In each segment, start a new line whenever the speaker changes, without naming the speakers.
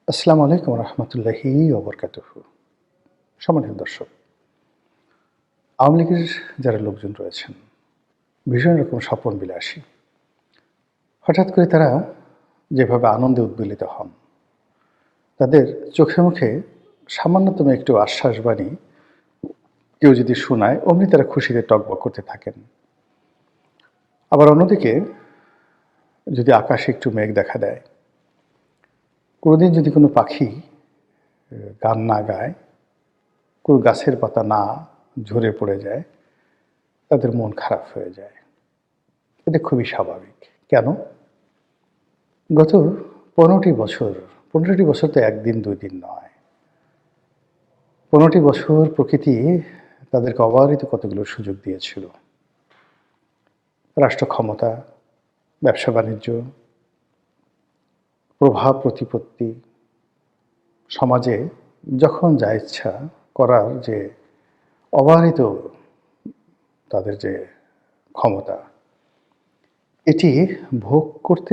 আসসালামু আলাইকুম রহমতুল্লাহি ওবরকাতুহু। সম্মানিত দর্শক, আওয়ামী লীগের যারা লোকজন রয়েছেন ভীষণ রকম স্বপন বিলাসী। হঠাৎ করে তারা যেভাবে আনন্দে উদ্বেলিত হন, তাদের চোখে মুখে সামান্যতম একটু আশ্বাসবাণী কেউ যদি শোনায়, অমনি তারা খুশিতে টগবগ করতে থাকেন। আবার অন্যদিকে যদি আকাশে একটু মেঘ দেখা দেয়, কোনোদিন যদি কোনো পাখি গান না গায়, কোনো গাছের পাতা না ঝরে পড়ে যায়, তাদের মন খারাপ হয়ে যায়। এটা খুবই স্বাভাবিক। কেন? গত ১৫টি বছর, ১৫টি বছর তো একদিন ২ দিন নয়। ১৫টি বছর প্রকৃতি তাদেরকে অবারিত কতগুলো সুযোগ দিয়েছিল। রাষ্ট্র ক্ষমতা, ব্যবসা-বাণিজ্য, প্রভাব প্রতিপত্তি, সমাজে যখন যা ইচ্ছা করার যে অবারিত তাদের যে ক্ষমতা, এটি ভোগ করতে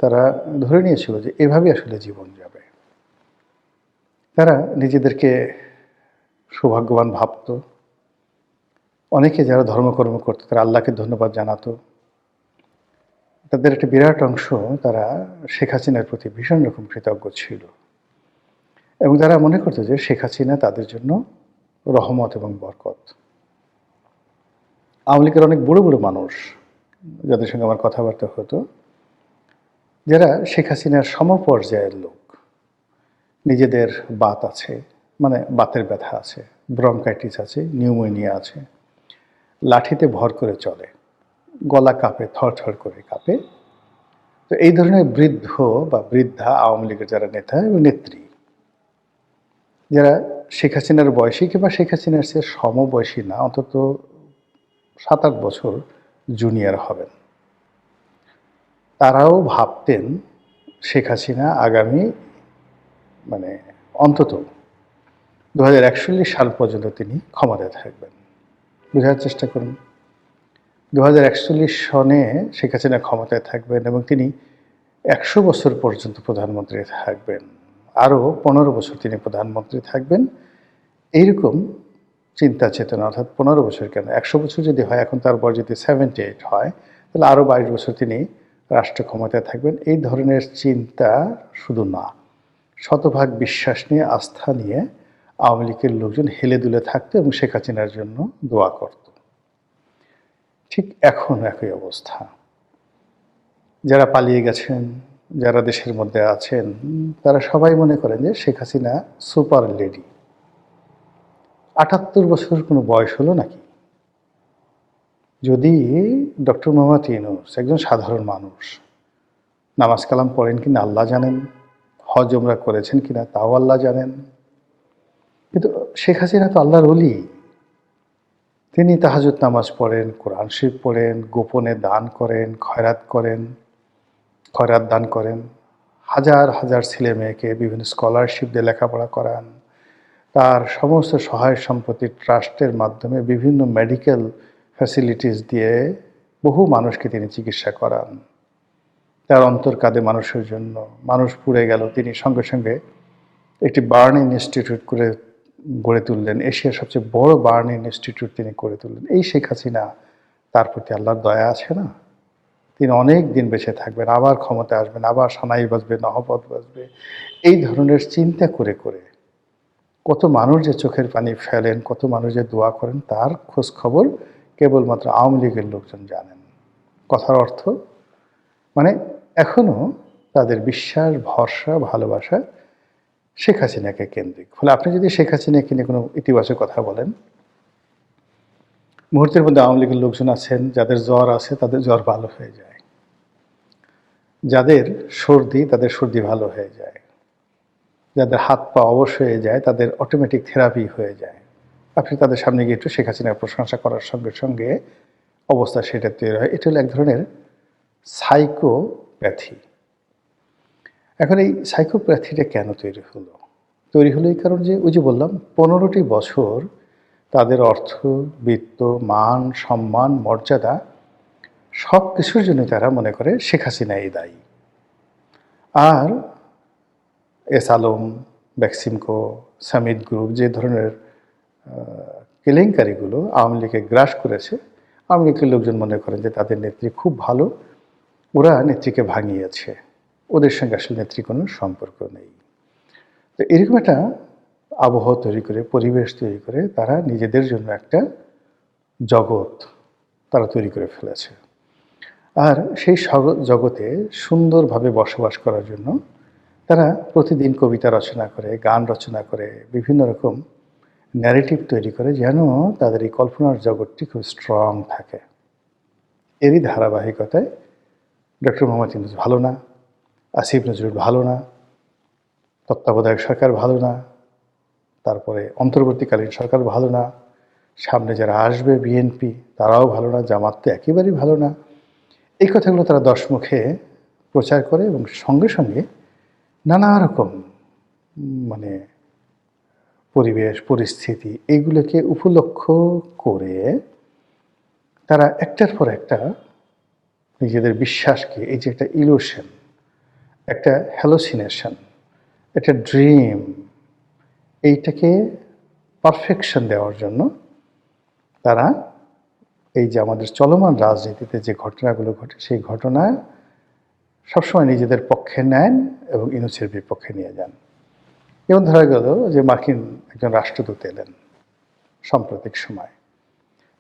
তারা ধরে নিয়েছিল যে এভাবেই আসলে জীবন যাবে। তারা নিজেদেরকে সৌভাগ্যবান ভাবত। অনেকে যারা ধর্মকর্ম করত তারা আল্লাহকে ধন্যবাদ জানাতো। তাদের একটা বিরাট অংশ তারা শেখ হাসিনার প্রতি ভীষণ রকম কৃতজ্ঞ ছিল এবং তারা মনে করত যে শেখ হাসিনা তাদের জন্য রহমত এবং বরকত। আওয়ামী লীগের অনেক বড় মানুষ যাদের সঙ্গে আমার কথাবার্তা হতো, যারা শেখ হাসিনার সমপর্যায়ের লোক, নিজেদের বাত আছে, মানে বাতের ব্যথা আছে, ব্রঙ্কাইটিস আছে, নিউমোনিয়া আছে, লাঠিতে ভর করে চলে, গলা কাঁপে, থরথর করে কাঁপে। তো এই ধরনের বৃদ্ধ বা বৃদ্ধা আওয়ামী লীগের যারা নেতা এবং নেত্রী, যারা শেখ হাসিনার বয়সী কিংবা শেখ হাসিনার চেয়ে সমবয়সী না, অন্তত ৭-৮ বছর জুনিয়র হবেন, তারাও ভাবতেন শেখ হাসিনা আগামী অন্তত ২০৪১ সাল পর্যন্ত তিনি ক্ষমতায় থাকবেন। বোঝার চেষ্টা করুন, ২০৪১ সনে শেখ হাসিনা ক্ষমতায় থাকবেন এবং তিনি ১০০ বছর পর্যন্ত প্রধানমন্ত্রী থাকবেন, আরও ১৫ বছর তিনি প্রধানমন্ত্রী থাকবেন। এইরকম চিন্তা চেতনা, অর্থাৎ ১৫ বছর কেন, ১০০ বছর যদি হয়, এখন তার বয়স যদি 78 হয়, তাহলে আরও ২২ বছর তিনি রাষ্ট্র ক্ষমতায় থাকবেন। এই ধরনের চিন্তা শুধু না, শতভাগ বিশ্বাস নিয়ে, আস্থা নিয়ে আওয়ামী লীগের লোকজন হেলে দুলে থাকতো এবং শেখ হাসিনার জন্য দোয়া করত। ঠিক এখন একই অবস্থা। যারা পালিয়ে গেছেন, যারা দেশের মধ্যে আছেন, তারা সবাই মনে করেন যে শেখ হাসিনা সুপার লেডি। ৭৮ বছর কোনো বয়স হলো নাকি? যদি ডক্টর মোহাম্মদ ইউনূস একজন সাধারণ মানুষ, নামাজ কালাম পড়েন কিনা আল্লাহ জানেন, হজ ওমরা করেছেন কিনা তাও আল্লাহ জানেন, কিন্তু শেখ হাসিনা তো আল্লাহর ওলি। তিনি তাহাজ্জুদ নামাজ পড়েন, কোরআন শরীফ পড়েন, গোপনে দান করেন, খয়রাত দান করেন, হাজার হাজার ছেলে মেয়েকে বিভিন্ন স্কলারশিপ দিয়ে লেখাপড়া করান, তার সমস্ত সহায় সম্পত্তি ট্রাস্টের মাধ্যমে বিভিন্ন মেডিকেল ফ্যাসিলিটিস দিয়ে বহু মানুষকে তিনি চিকিৎসা করান। তার অন্তর কাঁদে মানুষের জন্য। মানুষ পুড়ে গেল, তিনি সঙ্গে সঙ্গে একটি বার্ন ইনস্টিটিউট গড়ে তুললেন। এশিয়ার সবচেয়ে বড় বার্ন ইনস্টিটিউট তিনি করে তুললেন। এই শেখ হাসিনা, তার প্রতি আল্লাহর দয়া আছে না? তিনি অনেক দিন বেঁচে থাকবেন, আবার ক্ষমতায় আসবেন, আবার সানাই বাজবে, নহবত বাজবে। এই ধরনের চিন্তা করে কত মানুষ যে চোখের পানি ফেলেন, কত মানুষ যে দোয়া করেন, তার খোঁজ খবর কেবলমাত্র আওয়ামী লীগের লোকজন জানেন। কথার অর্থ, মানে এখনো তাদের বিশ্বাস, ভরসা, ভালোবাসা শেখ হাসিনাকে কেন্দ্রিক। ফলে আপনি যদি শেখ হাসিনাকে নিয়ে কোনো ইতিবাচক কথা বলেন, মুহূর্তের মধ্যে আওয়ামী লীগের লোকজন আছেন, যাদের জ্বর আছে তাদের জ্বর ভালো হয়ে যায়, যাদের সর্দি তাদের সর্দি ভালো হয়ে যায়, যাদের হাত পা অবশ হয়ে যায় তাদের অটোমেটিক থেরাপি হয়ে যায়। আপনি তাদের সামনে গিয়ে একটু শেখ হাসিনার প্রশংসা করার সঙ্গে সঙ্গে অবস্থা সেটা তৈরি হয়। এটা হলো এক ধরনের সাইকোপ্যাথি। এখন এই সাইকোপ্যাথিটা কেন তৈরি হলো? তৈরি হলো এই কারণ যে, ওই যে বললাম, ১৫টি বছর তাদের অর্থ, বিত্ত, মান, সম্মান, মর্যাদা সব কিছুর জন্য তারা মনে করে শেখ হাসিনাই দায়ী। আর এস আলম, বেক্সিমকো, সামিট গ্রুপ যে ধরনের কেলেঙ্কারিগুলো আওয়ামী লীগকে গ্রাস করেছে, আওয়ামী লীগের লোকজন মনে করেন যে তাদের নেত্রী খুব ভালো, ওরা নেত্রীকে ভাঙিয়েছে, ওদের সঙ্গে আসলে নেত্রী কোনো সম্পর্ক নেই। তো এরকম একটা আবহাওয়া তৈরি করে, পরিবেশ তৈরি করে তারা নিজেদের জন্য একটা জগৎ তারা তৈরি করে ফেলেছে। আর সেই জগতে সুন্দরভাবে বসবাস করার জন্য তারা প্রতিদিন কবিতা রচনা করে, গান রচনা করে, বিভিন্ন রকম ন্যারেটিভ তৈরি করে যেন তাদের এই কল্পনার জগৎটি খুব স্ট্রং থাকে। এরই ধারাবাহিকতায় ডক্টর মোহাম্মদ ইউনূস ভালো না, আসিফ নজরুল ভালো না, তত্ত্বাবধায়ক সরকার ভালো না, তারপরে অন্তর্বর্তীকালীন সরকার ভালো না, সামনে যারা আসবে বিএনপি তারাও ভালো না, জামাত তো একেবারেই ভালো না। এই কথাগুলো তারা দশমুখে প্রচার করে এবং সঙ্গে সঙ্গে নানা রকম মানে পরিবেশ পরিস্থিতি এইগুলোকে উপলক্ষ করে তারা একটার পর একটা নিজেদের বিশ্বাসকে, এই যে একটা ইলুশন, একটা হ্যালোসিনেশন, একটা ড্রিম, এইটাকে পারফেকশন দেওয়ার জন্য তারা এই যে আমাদের চলমান রাজনীতিতে যে ঘটনাগুলো ঘটে সেই ঘটনা সবসময় নিজেদের পক্ষে নেন এবং ইউনূসের বিপক্ষে নিয়ে যান। যেমন ধরা গেল যে মার্কিন একজন রাষ্ট্রদূত এলেন সাম্প্রতিক সময়,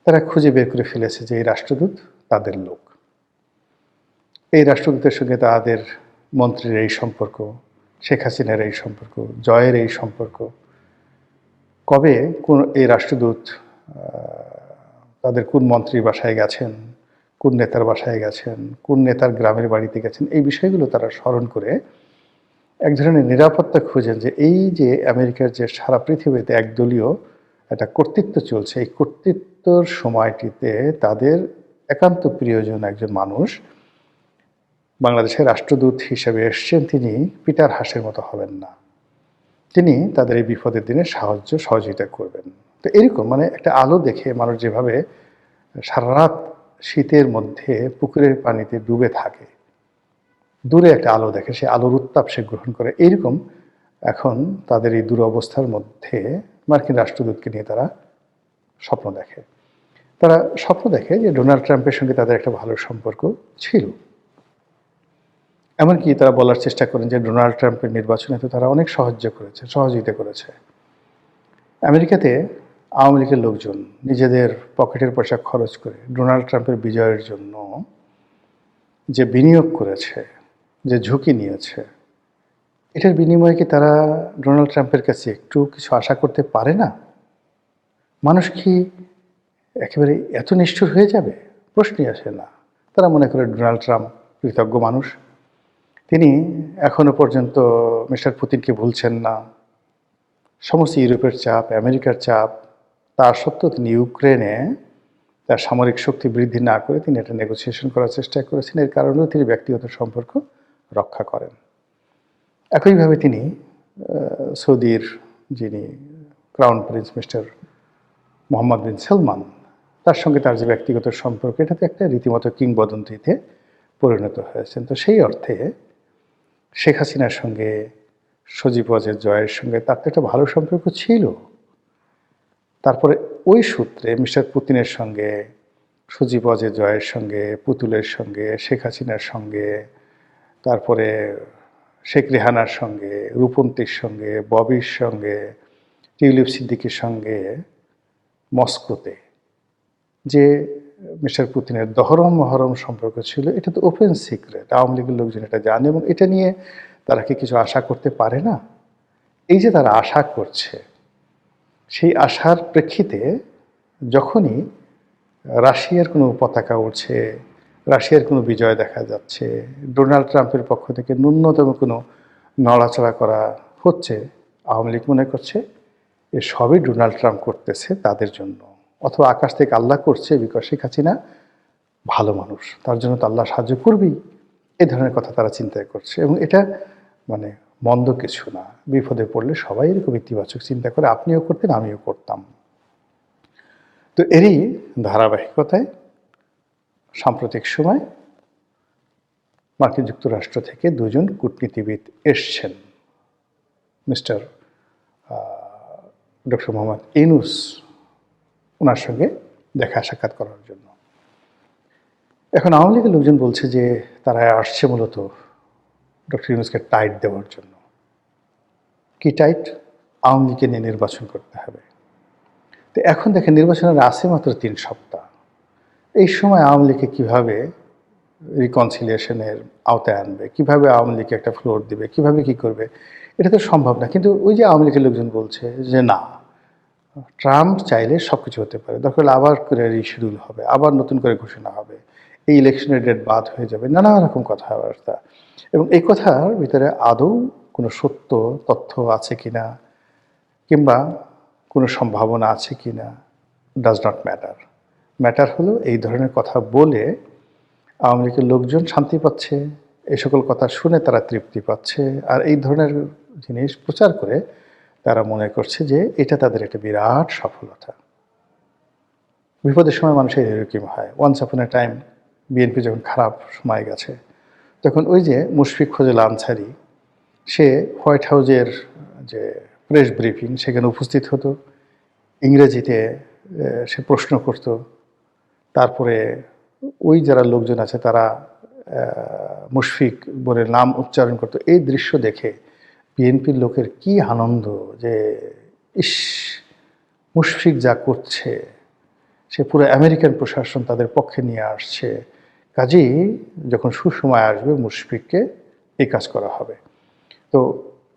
তারা খুঁজে বের করে ফেলেছে যে এই রাষ্ট্রদূত তাদের লোক, এই রাষ্ট্রদূতের সঙ্গে তাদের মন্ত্রীর এই সম্পর্ক, শেখ হাসিনার এই সম্পর্ক, জয়ের এই সম্পর্ক, কবে কোন এই রাষ্ট্রদূত তাদের কোন মন্ত্রীর বাসায় গেছেন, কোন নেতার বাসায় গেছেন, কোন নেতার গ্রামের বাড়িতে গেছেন, এই বিষয়গুলো তারা স্মরণ করে এক ধরনের নিরাপত্তা খুঁজেন যে এই যে আমেরিকার যে সারা পৃথিবীতে একদলীয় একটা কর্তৃত্ব চলছে, এই কর্তৃত্বর সময়টিতে তাদের একান্ত প্রিয়জন একজন মানুষ বাংলাদেশের রাষ্ট্রদূত হিসেবে এসছেন, তিনি পিটার হাসের মতো হবেন না, তিনি তাদের এই বিপদের দিনে সহযোগিতা করবেন। তো এরকম মানে একটা আলো দেখে মানুষ যেভাবে সারা রাত শীতের মধ্যে পুকুরের পানিতে ডুবে থাকে, দূরে একটা আলো দেখে, সেই আলোর উত্তাপ সে গ্রহণ করে, এইরকম এখন তাদের এই দুরবস্থার মধ্যে মার্কিন রাষ্ট্রদূতকে নিয়ে তারা স্বপ্ন দেখে। তারা স্বপ্ন দেখে যে ডোনাল্ড ট্রাম্পের সঙ্গে তাদের একটা ভালো সম্পর্ক ছিল, এমনকি তারা বলার চেষ্টা করেন যে ডোনাল্ড ট্রাম্পের নির্বাচনে তো তারা অনেক সহযোগিতা করেছে। আমেরিকাতে আওয়ামী লীগের লোকজন নিজেদের পকেটের পয়সা খরচ করে ডোনাল্ড ট্রাম্পের বিজয়ের জন্য যে বিনিয়োগ করেছে, যে ঝুঁকি নিয়েছে, এটার বিনিময়ে কি তারা ডোনাল্ড ট্রাম্পের কাছে একটু কিছু আশা করতে পারে না? মানুষ কি একেবারে এত নিষ্ঠুর হয়ে যাবে? প্রশ্নই আসে না। তারা মনে করে ডোনাল্ড ট্রাম্প কৃতজ্ঞ মানুষ, তিনি এখনো পর্যন্ত মিস্টার পুতিনকে ভুলছেন না, সমস্ত ইউরোপের চাপ, আমেরিকার চাপ, তার সত্ত্বেও তিনি ইউক্রেনে তার সামরিক শক্তি বৃদ্ধি না করে তিনি একটা নেগোসিয়েশন করার চেষ্টা করেছেন, এর কারণেও তিনি ব্যক্তিগত সম্পর্ক রক্ষা করেন। একইভাবে তিনি সৌদির যিনি ক্রাউন প্রিন্স মিস্টার মোহাম্মদ বিন সালমান, তার সঙ্গে তার যে ব্যক্তিগত সম্পর্ক, এটা তো একটা রীতিমতো কিংবদন্তিতে পরিণত হয়েছেন। তো সেই অর্থে শেখ হাসিনার সঙ্গে, সজীব ওয়াজেদ জয়ের সঙ্গে তার তো একটা ভালো সম্পর্ক ছিল। তারপরে ওই সূত্রে মিস্টার পুতিনের সঙ্গে, সজীব ওয়াজেদ জয়ের সঙ্গে, পুতুলের সঙ্গে, শেখ হাসিনার সঙ্গে, তারপরে শেখ রেহানার সঙ্গে, রূপন্তীর সঙ্গে, ববির সঙ্গে, টিউলিপ সিদ্দিকির সঙ্গে মস্কোতে যে মিস্টার পুতিনের দহরম মহরম সম্পর্ক ছিল, এটা তো ওপেন সিক্রেট, আওয়ামী লীগের লোকজন এটা জানে, এবং এটা নিয়ে তারা কি কিছু আশা করতে পারে না? এই যে তারা আশা করছে, সেই আশার প্রেক্ষিতে যখনই রাশিয়ার কোনো পতাকা উঠছে, রাশিয়ার কোনো বিজয় দেখা যাচ্ছে, ডোনাল্ড ট্রাম্পের পক্ষ থেকে ন্যূনতম কোনো নড়াচড়া করা হচ্ছে, আওয়ামী লীগ মনে করছে এ সবই ডোনাল্ড ট্রাম্প করতেছে তাদের জন্য, অথবা আকাশ থেকে আল্লাহ করছে, বিকজ শেখ হাসিনা ভালো মানুষ, তার জন্য তো আল্লাহ সাহায্য করবেই, এই ধরনের কথা তারা চিন্তা করছে। এবং এটা মানে মন্দ কিছু না, বিপদে পড়লে সবাই এরকম ইতিবাচক চিন্তা করে, আপনিও করতেন, আমিও করতাম। তো এরই ধারাবাহিকতায় সাম্প্রতিক সময় মার্কিন যুক্তরাষ্ট্র থেকে দুজন কূটনীতিবিদ এসছেন মিস্টার ডক্টর মোহাম্মদ ইউনূস ওনার সঙ্গে দেখা সাক্ষাৎ করার জন্য। এখন আওয়ামী লীগের লোকজন বলছে যে তারা আসছে মূলত ডক্টর ইউনূসকে টাইট দেওয়ার জন্য। কি টাইট? আওয়ামী লীগকে নিয়ে নির্বাচন করতে হবে। তো এখন দেখেন নির্বাচনের আছে মাত্র ৩ সপ্তাহ। এই সময় আওয়ামী লীগকে কীভাবে রিকনসিলিয়েশনের আওতায় আনবে, কীভাবে আওয়ামী লীগকে একটা ফ্লোর দিবে, কীভাবে কী করবে, এটা তো সম্ভব না। কিন্তু ওই যে আওয়ামী লীগের লোকজন বলছে যে না, ট্রাম্প চাইলে সব কিছু হতে পারে, দরকার হলে আবার করে রিশিডিউল হবে, আবার নতুন করে ঘোষণা হবে, এই ইলেকশনের ডেট বাদ হয়ে যাবে, নানা রকম কথাবার্তা। এবং এই কথার ভিতরে আদৌ কোনো সত্য তথ্য আছে কিনা কিংবা কোনো সম্ভাবনা আছে কিনা ডাজ নট ম্যাটার। ম্যাটার হলো এই ধরনের কথা বলে আওয়ামী লীগের লোকজন শান্তি পাচ্ছে, এই সকল কথা শুনে তারা তৃপ্তি পাচ্ছে, আর এই ধরনের জিনিস প্রচার করে তারা মনে করছে যে এটা তাদের একটা বিরাট সফলতা। বিপদের সময় মানুষের এরকম হয়। ওয়ান্স আপন এ টাইম বিএনপি যখন খারাপ সময় গেছে, তখন ওই যে মুশফিক ফজল আনসারী, সে হোয়াইট হাউজের যে প্রেস ব্রিফিং সেখানে উপস্থিত হতো, ইংরেজিতে সে প্রশ্ন করত, তারপরে ওই যারা লোকজন আছে তারা মুশফিক বলে নাম উচ্চারণ করতো। এই দৃশ্য দেখে বিএনপির লোকের কি আনন্দ যে ইস, মুশফিক যা করছে, সে পুরো আমেরিকান প্রশাসন তাদের পক্ষে নিয়ে আসছে, কাজেই যখন সুসময় আসবে মুশফিককে এই কাজ করা হবে। তো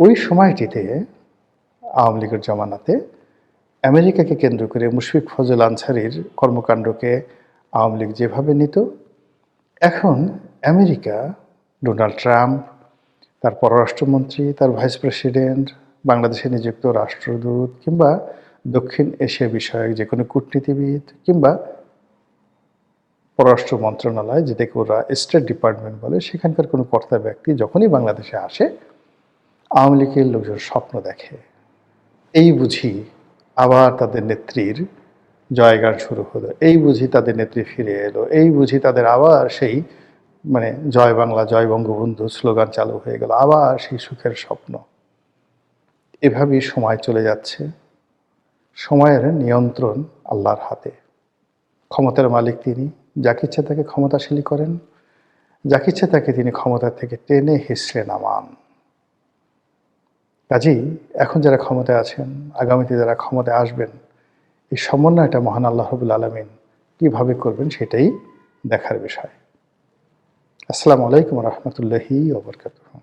ওই সময়টিতে আওয়ামী লীগের জমানাতে আমেরিকাকে কেন্দ্র করে মুশফিক ফজল আনসারীর কর্মকাণ্ডকে আওয়ামী লীগ যেভাবে নিত, এখন আমেরিকা, ডোনাল্ড ট্রাম্প, তার পররাষ্ট্রমন্ত্রী, তার ভাইস প্রেসিডেন্ট, বাংলাদেশে নিযুক্ত রাষ্ট্রদূত কিংবা দক্ষিণ এশিয়া বিষয়ক যে কোনো কূটনীতিবিদ কিংবা পররাষ্ট্র মন্ত্রণালয়, যেটাকে ওরা স্টেট ডিপার্টমেন্ট বলে, সেখানকার কোনো কর্তা ব্যক্তি যখনই বাংলাদেশে আসে আওয়ামী লীগের লোকজন স্বপ্ন দেখে এই বুঝি আবার তাদের নেত্রীর জয়গান শুরু হলো, এই বুঝি তাদের নেত্রী ফিরে এলো, এই বুঝি তাদের আবার সেই জয় বাংলা জয় বঙ্গবন্ধু স্লোগান চালু হয়ে গেল, আবার সেই সুখের স্বপ্ন। এভাবেই সময় চলে যাচ্ছে। সময়ের নিয়ন্ত্রণ আল্লাহর হাতে। ক্ষমতার মালিক তিনি, যাকে ইচ্ছা তাকে ক্ষমতাশালী করেন, যাকে ইচ্ছা তাকে তিনি ক্ষমতা থেকে টেনে হিঁচড়ে নামান। কাজেই এখন যারা ক্ষমতায় আছেন, আগামীতে যারা ক্ষমতায় আসবেন, এই সমন্বয়টা মহান আল্লাহ রাব্বুল আলামিন কীভাবে করবেন সেটাই দেখার বিষয়। আসসালামু আলাইকুম ওয়া রাহমাতুল্লাহি ওয়া বারাকাতুহু।